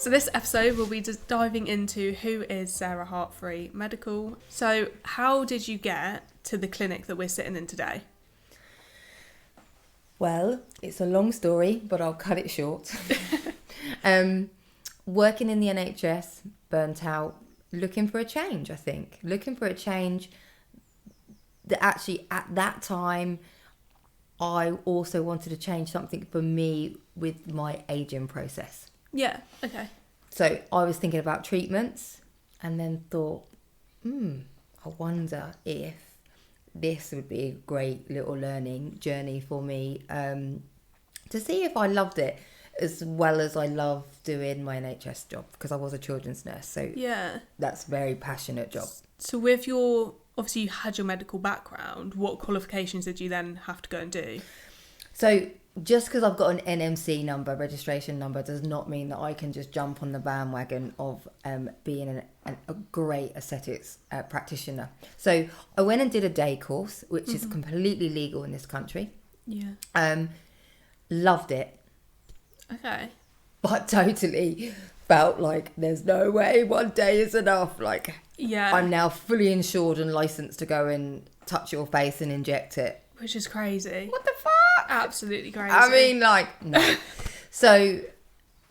So this episode we'll be just diving into who is Sarah Hartfree Medical. So how did you get to the clinic that we're sitting in today? Well, it's a long story, but I'll cut it short. Working in the NHS, burnt out, looking for a change, I think. Looking for a change that actually at that time, I also wanted to change something for me with my ageing process. Yeah, okay. So I was thinking about treatments and then thought, I wonder if this would be a great little learning journey for me to see if I loved it as well as I love doing my NHS job, because I was a children's nurse. So yeah, that's a very passionate job. So with your, obviously you had your medical background, what qualifications did you then have to go and do? So just because I've got an NMC number, registration number, does not mean that I can just jump on the bandwagon of being a great aesthetics practitioner. So I went and did a day course, which is completely legal in this country. Yeah. Loved it. Okay. But totally felt like there's no way one day is enough. Like, yeah, I'm now fully insured and licensed to go and touch your face and inject it. Which is crazy. What the fuck? Absolutely crazy. I mean, like, no. So,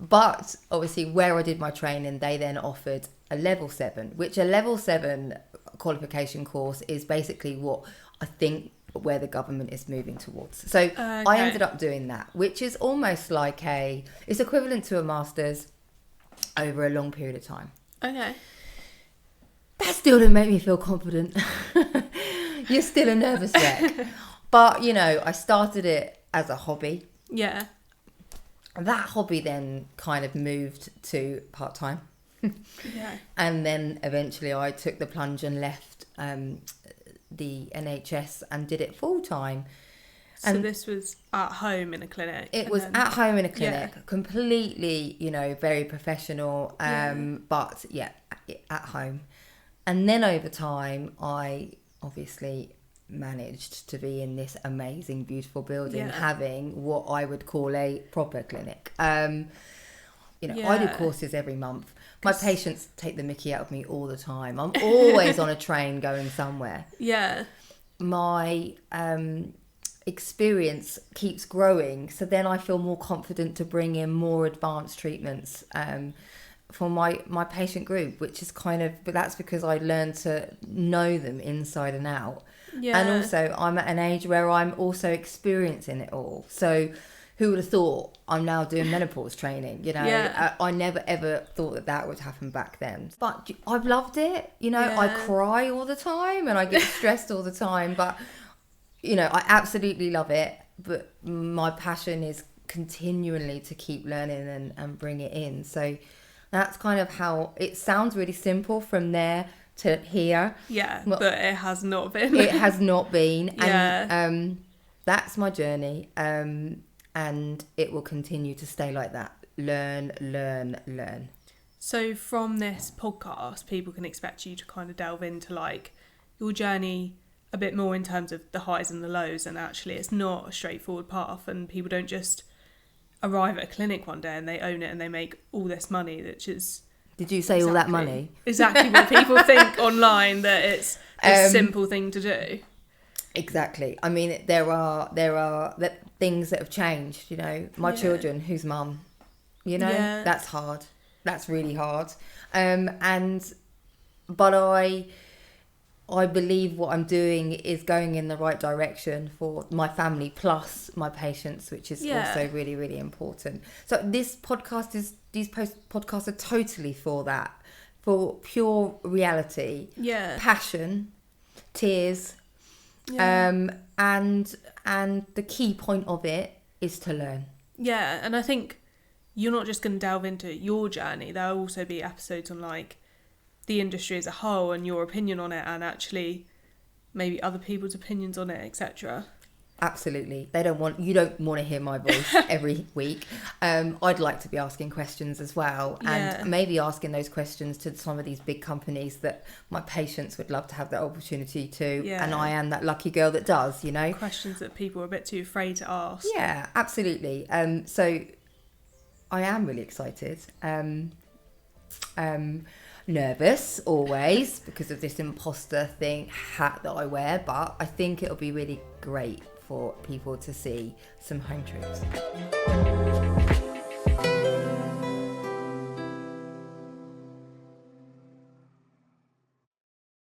but obviously where I did my training, they then offered a level 7, which a level 7 qualification course is basically what I think where the government is moving towards. So I ended up doing that, which is almost like it's equivalent to a master's over a long period of time. Okay. That still didn't make me feel confident. You're still a nervous wreck. But, you know, I started it as a hobby. Yeah. That hobby then kind of moved to part-time. Yeah. And then eventually I took the plunge and left the NHS and did it full-time. So this was at home in a clinic? It was at home in a clinic, completely, you know, very professional, but yeah, at home. And then over time, I obviously managed to be in this amazing, beautiful building, having what I would call a proper clinic. You know, I do courses every month. My patients take the mickey out of me all the time. I'm always on a train going somewhere. Yeah. My experience keeps growing, so then I feel more confident to bring in more advanced treatments for my patient group, which is but that's because I learned to know them inside and out. Yeah. And also I'm at an age where I'm also experiencing it all. So who would have thought I'm now doing menopause training, you know? Yeah. I never ever thought that would happen back then. But I've loved it, you know. I cry all the time and I get stressed all the time, but you know, I absolutely love it. But my passion is continually to keep learning and bring it in. So that's kind of how it sounds. Really simple from there to here. Yeah, but it has not been. It has not been. Yeah. And that's my journey. And it will continue to stay like that. Learn. So from this podcast, people can expect you to kind of delve into like your journey a bit more in terms of the highs and the lows, and actually it's not a straightforward path, and people don't just arrive at a clinic one day and they own it and they make all this money, which is... Did you say all that money? Exactly what people think online, that it's a simple thing to do. Exactly. I mean, there are things that have changed, you know. My children, whose mum, you know, that's hard. That's really hard. But I believe what I'm doing is going in the right direction for my family plus my patients, which is also really, really important. So these podcasts are totally for that, for pure reality, passion, tears, and the key point of it is to learn. Yeah, and I think you're not just going to delve into your journey. There'll also be episodes on like the industry as a whole and your opinion on it, and actually maybe other people's opinions on it, etc. Absolutely. You don't want to hear my voice every week. I'd like to be asking questions as well, and maybe asking those questions to some of these big companies that my patients would love to have that opportunity to, and I am that lucky girl that does, you know. Questions that people are a bit too afraid to ask. Yeah, absolutely. So I am really excited. Nervous always because of this imposter hat that I wear, but I think it'll be really great for people to see some home truths.